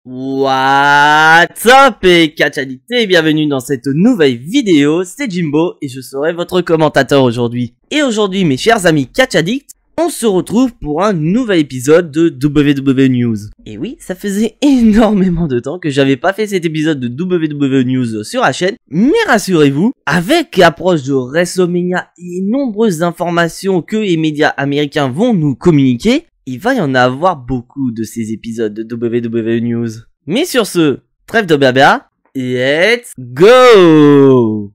What's up et catch addict et bienvenue dans cette nouvelle vidéo, c'est Jimbo et je serai votre commentateur aujourd'hui. Et aujourd'hui mes chers amis catch addict, on se retrouve pour un nouvel épisode de WWE News. Et oui, ça faisait énormément de temps que j'avais pas fait cet épisode de WWE News sur la chaîne, mais rassurez-vous, avec l'approche de WrestleMania et nombreuses informations que les médias américains vont nous communiquer, il va y en avoir beaucoup de ces épisodes de WWE News. Mais sur ce, trêve de blabla, let's go!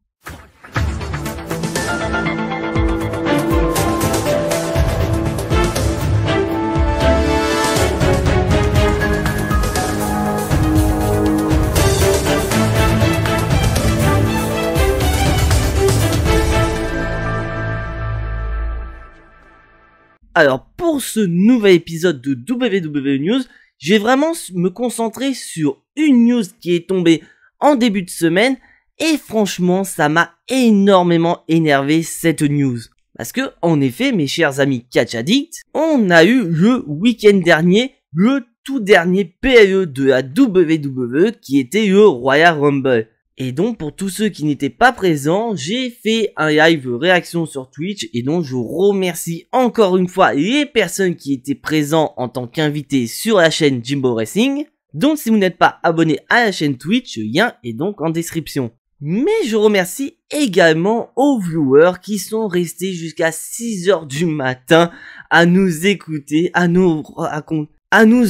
Alors pour ce nouvel épisode de WWE News, je vais vraiment me concentrer sur une news qui est tombée en début de semaine et franchement ça m'a énormément énervé cette news. Parce que en effet mes chers amis catch addicts, on a eu le week-end dernier le tout dernier PLE de la WWE qui était le Royal Rumble. Et donc pour tous ceux qui n'étaient pas présents, j'ai fait un live réaction sur Twitch et donc je remercie encore une fois les personnes qui étaient présents en tant qu'invités sur la chaîne Jimbo Wrestling. Donc si vous n'êtes pas abonné à la chaîne Twitch, le lien est donc en description. Mais je remercie également aux viewers qui sont restés jusqu'à 6h du matin à nous écouter, à nous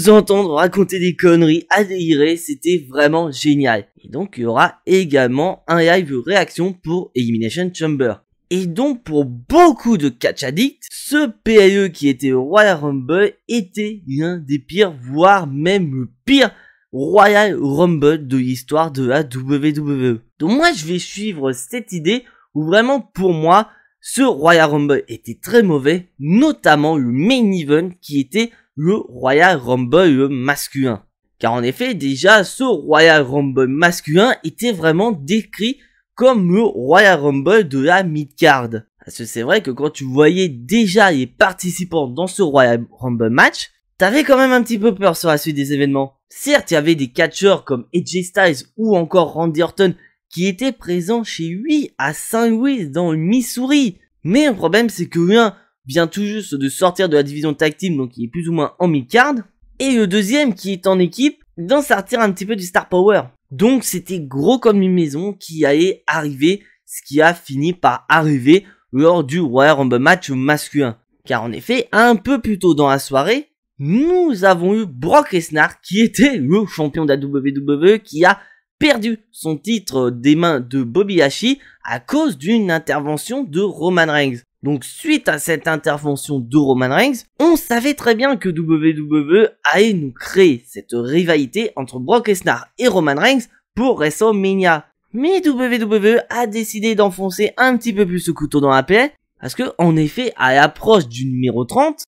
entendre raconter des conneries, à délirer, c'était vraiment génial. Et donc il y aura également un live réaction pour Elimination Chamber. Et donc pour beaucoup de catch addicts, ce PLE qui était le Royal Rumble était l'un des pires, voire même le pire Royal Rumble de l'histoire de la WWE. Donc moi je vais suivre cette idée où vraiment pour moi, ce Royal Rumble était très mauvais, notamment le main event qui était le Royal Rumble masculin. Car en effet, déjà, ce Royal Rumble masculin était vraiment décrit comme le Royal Rumble de la mid-card. Parce que c'est vrai que quand tu voyais déjà les participants dans ce Royal Rumble match, t'avais quand même un petit peu peur sur la suite des événements. Certes, il y avait des catcheurs comme AJ Styles ou encore Randy Orton qui étaient présents chez lui à St. Louis dans le Missouri. Mais le problème, c'est que l'un vient tout juste de sortir de la division tag team, donc il est plus ou moins en mid-card. Et le deuxième qui est en équipe, d'en sortir un petit peu du Star Power. Donc c'était gros comme une maison qui allait arriver, ce qui a fini par arriver lors du Royal Rumble match masculin. Car en effet, un peu plus tôt dans la soirée, nous avons eu Brock Lesnar qui était le champion de la WWE qui a perdu son titre des mains de Bobby Lashley à cause d'une intervention de Roman Reigns. Donc suite à cette intervention de Roman Reigns, on savait très bien que WWE allait nous créer cette rivalité entre Brock Lesnar et Roman Reigns pour WrestleMania. Mais WWE a décidé d'enfoncer un petit peu plus ce couteau dans la plaie, parce que en effet à l'approche du numéro 30,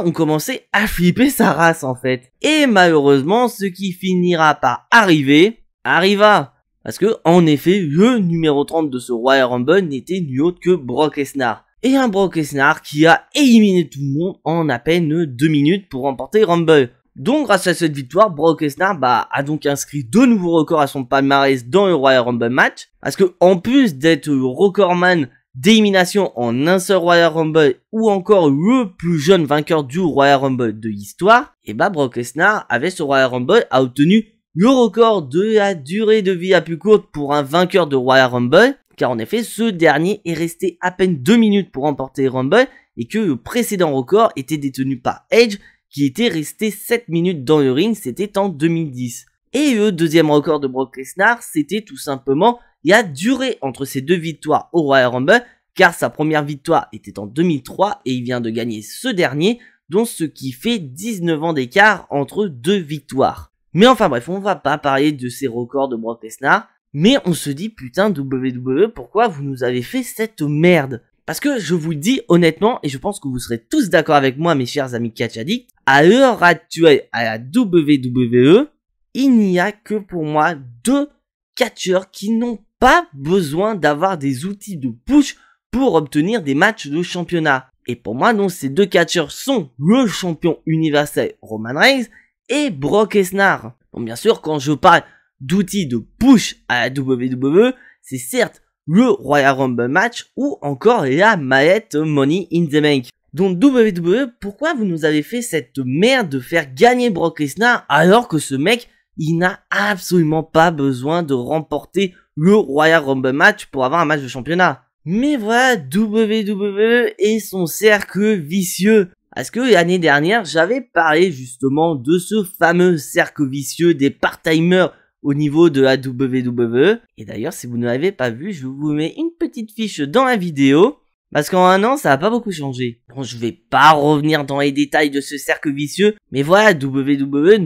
on commençait à flipper sa race en fait. Et malheureusement ce qui finira par arriva. Parce que en effet le numéro 30 de ce Royal Rumble n'était nul autre que Brock Lesnar. Et un Brock Lesnar qui a éliminé tout le monde en à peine 2 minutes pour remporter Rumble. Donc grâce à cette victoire, Brock Lesnar a donc inscrit de nouveaux records à son palmarès dans le Royal Rumble match. Parce que en plus d'être le recordman d'élimination en un seul Royal Rumble ou encore le plus jeune vainqueur du Royal Rumble de l'histoire, Brock Lesnar avec ce Royal Rumble a obtenu le record de la durée de vie la plus courte pour un vainqueur de Royal Rumble. Car en effet, ce dernier est resté à peine 2 minutes pour remporter Rumble et que le précédent record était détenu par Edge qui était resté 7 minutes dans le ring, c'était en 2010. Et le deuxième record de Brock Lesnar, c'était tout simplement la durée entre ces deux victoires au Royal Rumble, car sa première victoire était en 2003 et il vient de gagner ce dernier, donc ce qui fait 19 ans d'écart entre deux victoires. Mais enfin bref, on va pas parler de ces records de Brock Lesnar. Mais on se dit putain WWE, pourquoi vous nous avez fait cette merde? Parce que je vous le dis honnêtement, et je pense que vous serez tous d'accord avec moi mes chers amis catch addicts, à l'heure actuelle à la WWE, il n'y a que pour moi 2 catcheurs qui n'ont pas besoin d'avoir des outils de push pour obtenir des matchs de championnat. Et pour moi, donc, ces 2 catcheurs sont le champion universel Roman Reigns et Brock Lesnar. Donc bien sûr, quand je parle d'outils de push à la WWE, c'est certes le Royal Rumble match ou encore la mallette Money in the Bank. Donc WWE, pourquoi vous nous avez fait cette merde de faire gagner Brock Lesnar alors que ce mec, il n'a absolument pas besoin de remporter le Royal Rumble match pour avoir un match de championnat. Mais voilà, WWE et son cercle vicieux. Parce que l'année dernière, j'avais parlé justement de ce fameux cercle vicieux des part-timers au niveau de la WWE. Et d'ailleurs, si vous ne l'avez pas vu, je vous mets une petite fiche dans la vidéo. Parce qu'en un an, ça n'a pas beaucoup changé. Bon, je vais pas revenir dans les détails de ce cercle vicieux, mais voilà, la WWE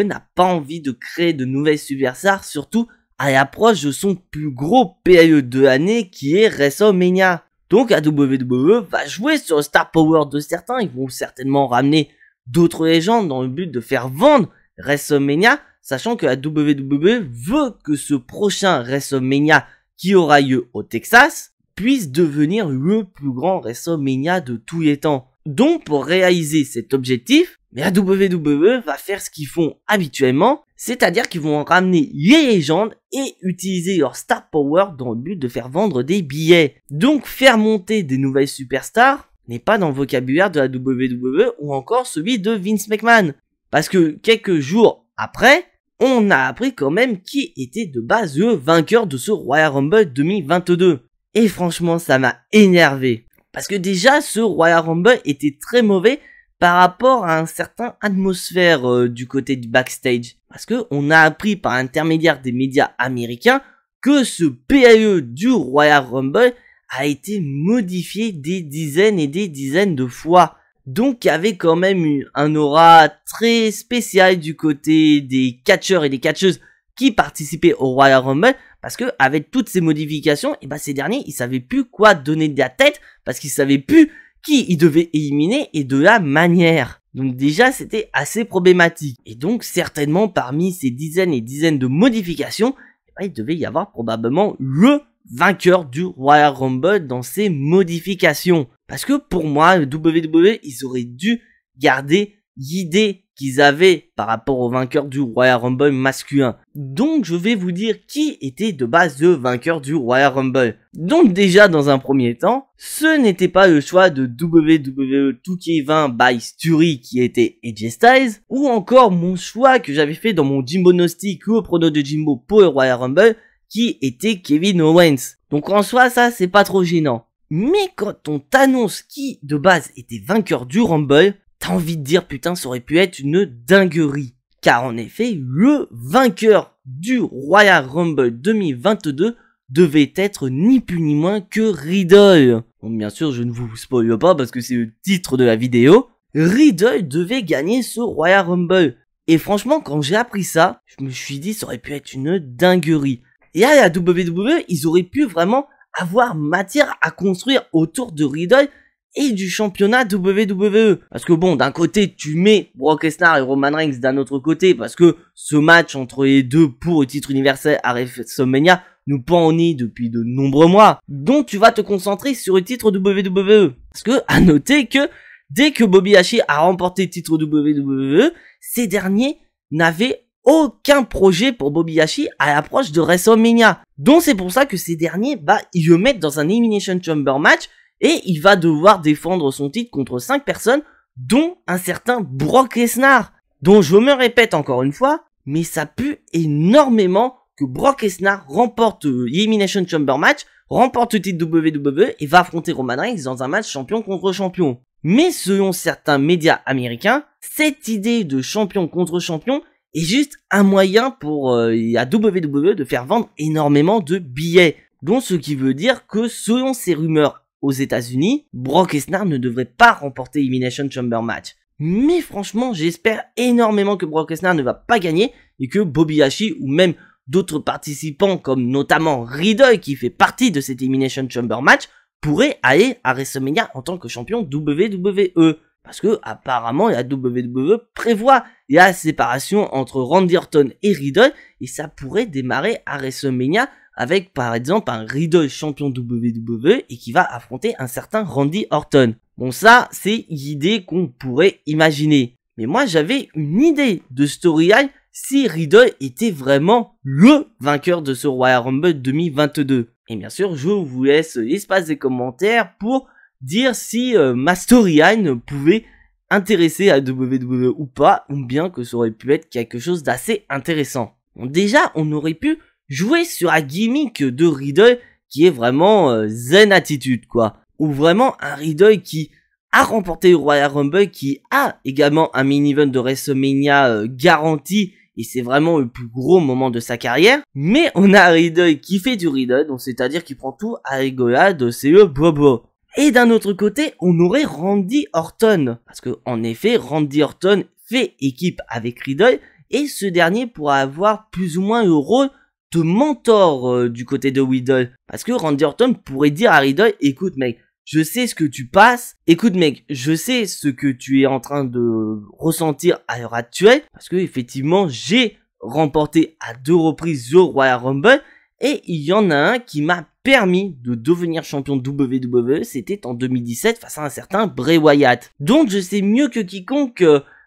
n'a pas envie de créer de nouvelles superstars, surtout à l'approche de son plus gros période de l'année qui est WrestleMania. Donc la WWE va jouer sur le star power de certains, ils vont certainement ramener d'autres légendes dans le but de faire vendre WrestleMania, sachant que la WWE veut que ce prochain WrestleMania qui aura lieu au Texas puisse devenir le plus grand WrestleMania de tous les temps. Donc pour réaliser cet objectif, la WWE va faire ce qu'ils font habituellement, c'est-à-dire qu'ils vont ramener les légendes et utiliser leur star power dans le but de faire vendre des billets. Donc faire monter des nouvelles superstars n'est pas dans le vocabulaire de la WWE ou encore celui de Vince McMahon. Parce que quelques jours après, on a appris quand même qui était de base le vainqueur de ce Royal Rumble 2022. Et franchement, ça m'a énervé. Parce que déjà, ce Royal Rumble était très mauvais par rapport à un certain atmosphère du côté du backstage. Parce que on a appris par l'intermédiaire des médias américains que ce PAE du Royal Rumble a été modifié des dizaines et des dizaines de fois. Donc il y avait quand même eu un aura très spécial du côté des catcheurs et des catcheuses qui participaient au Royal Rumble. Parce que avec toutes ces modifications, et ces derniers, ils savaient plus quoi donner de la tête, parce qu'ils savaient plus qui ils devaient éliminer et de la manière. Donc déjà, c'était assez problématique. Et donc, certainement, parmi ces dizaines et dizaines de modifications, il devait y avoir probablement le vainqueur du Royal Rumble dans ces modifications. Parce que pour moi, le WWE, ils auraient dû garder l'idée qu'ils avaient par rapport au vainqueur du Royal Rumble masculin. Donc je vais vous dire qui était de base le vainqueur du Royal Rumble. Donc déjà dans un premier temps, ce n'était pas le choix de WWE 2K20 by Sturi qui était AJ Styles, ou encore mon choix que j'avais fait dans mon Jimbo Gnostic ou au prono de Jimbo pour le Royal Rumble qui était Kevin Owens. Donc en soi ça c'est pas trop gênant. Mais quand on t'annonce qui de base était vainqueur du Rumble, t'as envie de dire putain ça aurait pu être une dinguerie. Car en effet, le vainqueur du Royal Rumble 2022 devait être ni plus ni moins que Riddle. Bon, bien sûr, je ne vous spoil pas parce que c'est le titre de la vidéo. Riddle devait gagner ce Royal Rumble. Et franchement, quand j'ai appris ça, je me suis dit ça aurait pu être une dinguerie. Et à la WWE, ils auraient pu vraiment avoir matière à construire autour de Riddle et du championnat WWE. Parce que bon, d'un côté, tu mets Brock Lesnar et Roman Reigns d'un autre côté, parce que ce match entre les deux pour le titre universel à WrestleMania nous pend depuis de nombreux mois. Donc tu vas te concentrer sur le titre WWE. Parce que, à noter que, dès que Bobby Lashley a remporté le titre WWE, ces derniers n'avaient aucun projet pour Bobby Lashley à l'approche de WrestleMania. Donc c'est pour ça que ces derniers, ils le mettent dans un Elimination Chamber match, et il va devoir défendre son titre contre 5 personnes, dont un certain Brock Lesnar. Donc je me répète encore une fois, mais ça pue énormément que Brock Lesnar remporte l'Elimination Chamber match, remporte le titre WWE et va affronter Roman Reigns dans un match champion contre champion. Mais selon certains médias américains, cette idée de champion contre champion est juste un moyen pour la WWE de faire vendre énormément de billets. Donc ce qui veut dire que selon ces rumeurs aux États-Unis, Brock Lesnar ne devrait pas remporter l'Elimination Chamber match. Mais franchement, j'espère énormément que Brock Lesnar ne va pas gagner et que Bobby Lashley ou même d'autres participants comme notamment Riddle qui fait partie de cet Elimination Chamber match pourraient aller à WrestleMania en tant que champion WWE. Parce que apparemment la WWE prévoit la séparation entre Randy Orton et Riddle et ça pourrait démarrer à WrestleMania avec par exemple un Riddle champion WWE et qui va affronter un certain Randy Orton. Bon ça c'est l'idée qu'on pourrait imaginer. Mais moi j'avais une idée de storyline si Riddle était vraiment le vainqueur de ce Royal Rumble 2022. Et bien sûr, je vous laisse l'espace des commentaires pour dire si ma storyline pouvait intéresser à WWE ou pas, ou bien que ça aurait pu être quelque chose d'assez intéressant. Bon, déjà, on aurait pu jouer sur la gimmick de Riddle qui est vraiment zen attitude, quoi. Ou vraiment un Riddle qui a remporté le Royal Rumble, qui a également un mini-event de WrestleMania garanti, et c'est vraiment le plus gros moment de sa carrière. Mais on a Riddle qui fait du Riddle, donc c'est-à-dire qu'il prend tout à rigolade, c'est le bobo. Et d'un autre côté, on aurait Randy Orton, parce que en effet, Randy Orton fait équipe avec Riddle, et ce dernier pourra avoir plus ou moins le rôle de mentor du côté de Riddle. Parce que Randy Orton pourrait dire à Riddle, écoute mec, je sais ce que tu passes, écoute mec, je sais ce que tu es en train de ressentir à l'heure actuelle, parce que effectivement j'ai remporté à 2 reprises le Royal Rumble, et il y en a un qui m'a permis de devenir champion de WWE, c'était en 2017 face à un certain Bray Wyatt. Donc je sais mieux que quiconque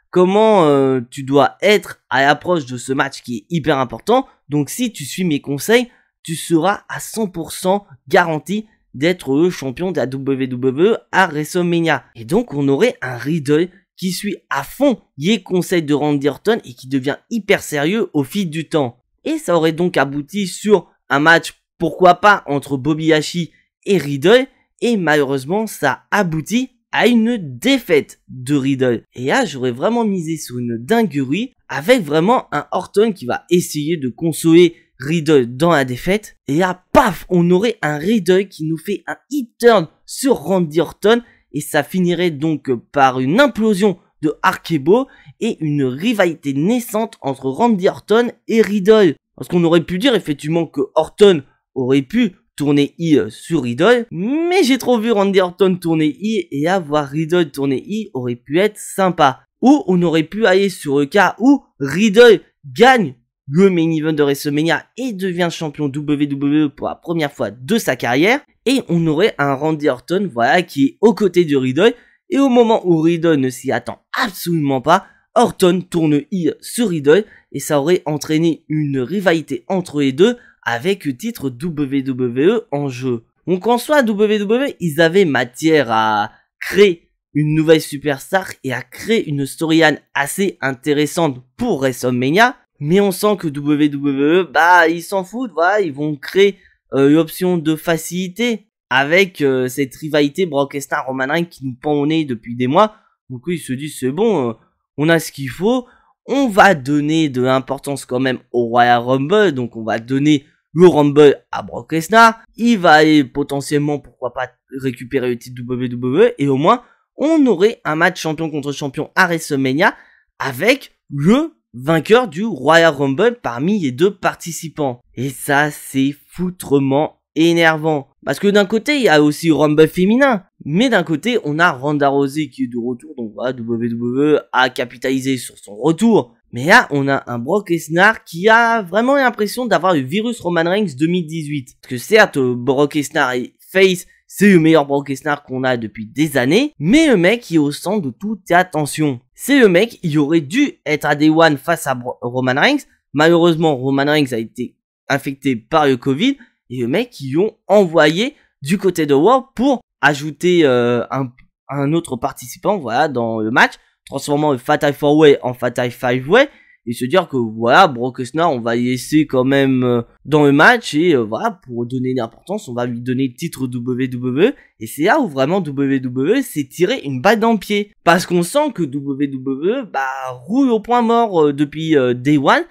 comment tu dois être à l'approche de ce match qui est hyper important, donc si tu suis mes conseils, tu seras à 100% garanti d'être le champion de la WWE à WrestleMania. Et donc on aurait un Riddle qui suit à fond les conseils de Randy Orton et qui devient hyper sérieux au fil du temps. Et ça aurait donc abouti sur un match, pourquoi pas, entre Bobby Lashley et Riddle, et malheureusement ça aboutit à une défaite de Riddle. Et là j'aurais vraiment misé sur une dinguerie, avec vraiment un Orton qui va essayer de consoler Riddle dans la défaite, et là paf, on aurait un Riddle qui nous fait un hit turn sur Randy Orton, et ça finirait donc par une implosion de RK-Bro et une rivalité naissante entre Randy Orton et Riddle. Parce qu'on aurait pu dire effectivement que Orton aurait pu tourner I sur Riddle, mais j'ai trop vu Randy Orton tourner I, et avoir Riddle tourner I aurait pu être sympa. Ou on aurait pu aller sur le cas où Riddle gagne le main event de WrestleMania et devient champion WWE pour la première fois de sa carrière, et on aurait un Randy Orton, voilà, qui est aux côtés de Riddle, et au moment où Riddle ne s'y attend absolument pas, Orton tourne I sur Riddle, et ça aurait entraîné une rivalité entre les deux avec le titre WWE en jeu. Donc en soi, WWE, ils avaient matière à créer une nouvelle superstar et à créer une storyline assez intéressante pour WrestleMania, mais on sent que WWE, bah ils s'en foutent, voilà, ils vont créer l'option de facilité avec cette rivalité Brock Lesnar-Roman Reigns qui nous pend au nez depuis des mois. Donc ils se disent c'est bon, on a ce qu'il faut, on va donner de l'importance quand même au Royal Rumble, donc on va donner le Rumble à Brock Lesnar, il va aller potentiellement, pourquoi pas, récupérer le titre WWE, et au moins on aurait un match champion contre champion à WrestleMania avec le vainqueur du Royal Rumble parmi les deux participants. Et ça, c'est foutrement énervant. Parce que d'un côté, il y a aussi le Rumble féminin. Mais d'un côté, on a Ronda Rousey qui est de retour. Donc voilà, WWE a capitalisé sur son retour. Mais là, on a un Brock Lesnar qui a vraiment l'impression d'avoir le virus Roman Reigns 2018. Parce que certes, Brock Lesnar est face, c'est le meilleur Brock Lesnar qu'on a depuis des années, mais le mec il est au centre de toute attention. C'est le mec, il aurait dû être à Day One face à Roman Reigns. Malheureusement, Roman Reigns a été infecté par le Covid, et le mec ils ont envoyé du côté de Raw pour ajouter un autre participant, voilà, dans le match, transformant le Fatal 4-Way en Fatal 5-Way, et se dire que voilà, Brock Lesnar, on va y laisser quand même dans le match, et voilà, pour donner d'importance, on va lui donner le titre WWE, et c'est là où vraiment WWE s'est tiré une balle dans le pied, parce qu'on sent que WWE, bah, roule au point mort depuis Day One,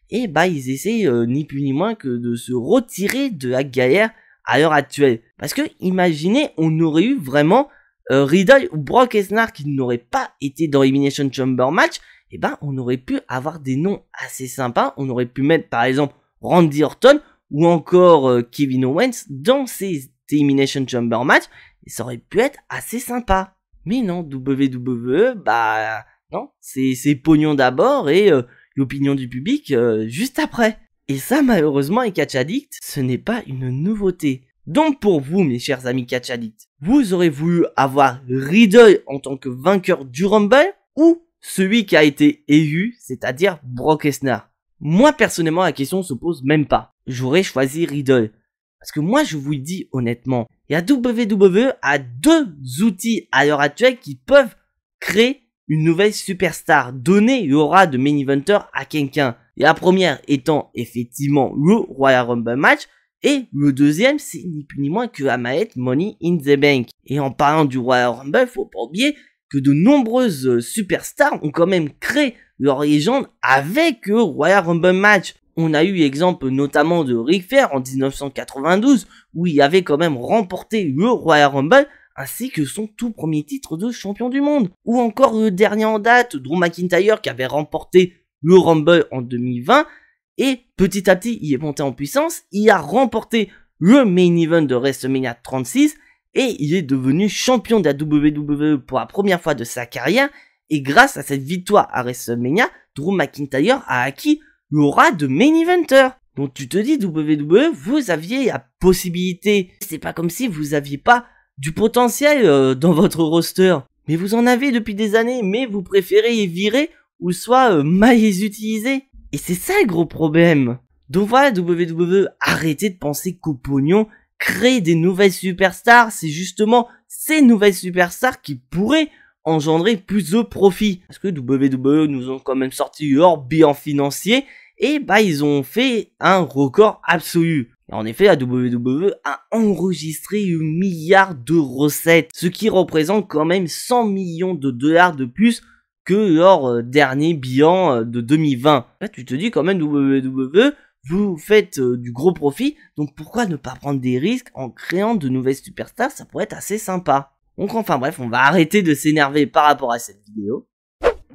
et bah, ils essayent ni plus ni moins que de se retirer de la galère à l'heure actuelle. Parce que, imaginez, on aurait eu vraiment Riddle ou Brock Lesnar qui n'aurait pas été dans Elimination Chamber match, et ben on aurait pu avoir des noms assez sympas. On aurait pu mettre par exemple Randy Orton ou encore Kevin Owens dans ces Elimination Chamber match, et ça aurait pu être assez sympa. Mais non, WWE, bah non, c'est pognon d'abord et l'opinion du public juste après. Et ça, malheureusement, avec Catch Addict, ce n'est pas une nouveauté. Donc pour vous, mes chers amis Catch Addict, vous aurez voulu avoir Riddle en tant que vainqueur du Rumble, ou celui qui a été élu, c'est-à-dire Brock Lesnar? Moi, personnellement, la question se pose même pas. J'aurais choisi Riddle. Parce que moi, je vous le dis honnêtement, la WWE a 2 outils à l'heure actuelle qui peuvent créer une nouvelle superstar, donner l'aura de main eventer à quelqu'un. La première étant effectivement le Royal Rumble match, et le deuxième, c'est ni plus ni moins que la mallette Money in the Bank. Et en parlant du Royal Rumble, faut pas oublier que de nombreuses superstars ont quand même créé leur légende avec le Royal Rumble match. On a eu l'exemple notamment de Ric Flair en 1992, où il avait quand même remporté le Royal Rumble, ainsi que son tout premier titre de champion du monde. Ou encore le dernier en date, Drew McIntyre, qui avait remporté le Rumble en 2020, et petit à petit, il est monté en puissance, il a remporté le main event de WrestleMania 36, et il est devenu champion de la WWE pour la première fois de sa carrière, et grâce à cette victoire à WrestleMania, Drew McIntyre a acquis l'aura de main eventer. Donc tu te dis, WWE, vous aviez la possibilité, c'est pas comme si vous aviez pas du potentiel dans votre roster, mais vous en avez depuis des années, mais vous préférez les virer ou soit mal les utiliser. Et c'est ça le gros problème. Donc voilà, WWE, arrêtez de penser qu'au pognon, créer des nouvelles superstars, c'est justement ces nouvelles superstars qui pourraient engendrer plus de profit. Parce que WWE nous ont quand même sorti leur bilan financier et bah ils ont fait un record absolu. Et en effet, la WWE a enregistré 1 milliard de recettes, ce qui représente quand même 100 millions de dollars de plus que leur dernier bilan de 2020. Là, tu te dis quand même, WWE, vous faites du gros profit, donc pourquoi ne pas prendre des risques en créant de nouvelles superstars? Ça pourrait être assez sympa. Donc enfin bref, on va arrêter de s'énerver par rapport à cette vidéo.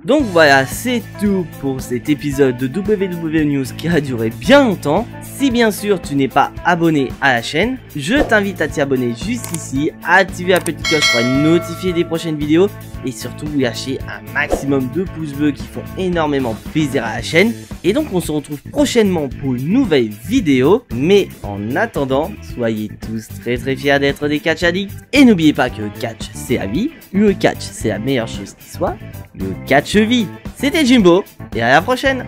Donc voilà, c'est tout pour cet épisode de WWE News qui a duré bien longtemps. Si bien sûr tu n'es pas abonné à la chaîne, je t'invite à t'y abonner juste ici, à activer la petite cloche pour être notifié des prochaines vidéos et surtout lâcher un maximum de pouces bleus qui font énormément plaisir à la chaîne. Et donc on se retrouve prochainement pour une nouvelle vidéo, mais en attendant, soyez tous très fiers d'être des catch addicts et n'oubliez pas que le catch c'est la vie, le catch c'est la meilleure chose qui soit, le catch vie. C'était Jimbo et à la prochaine.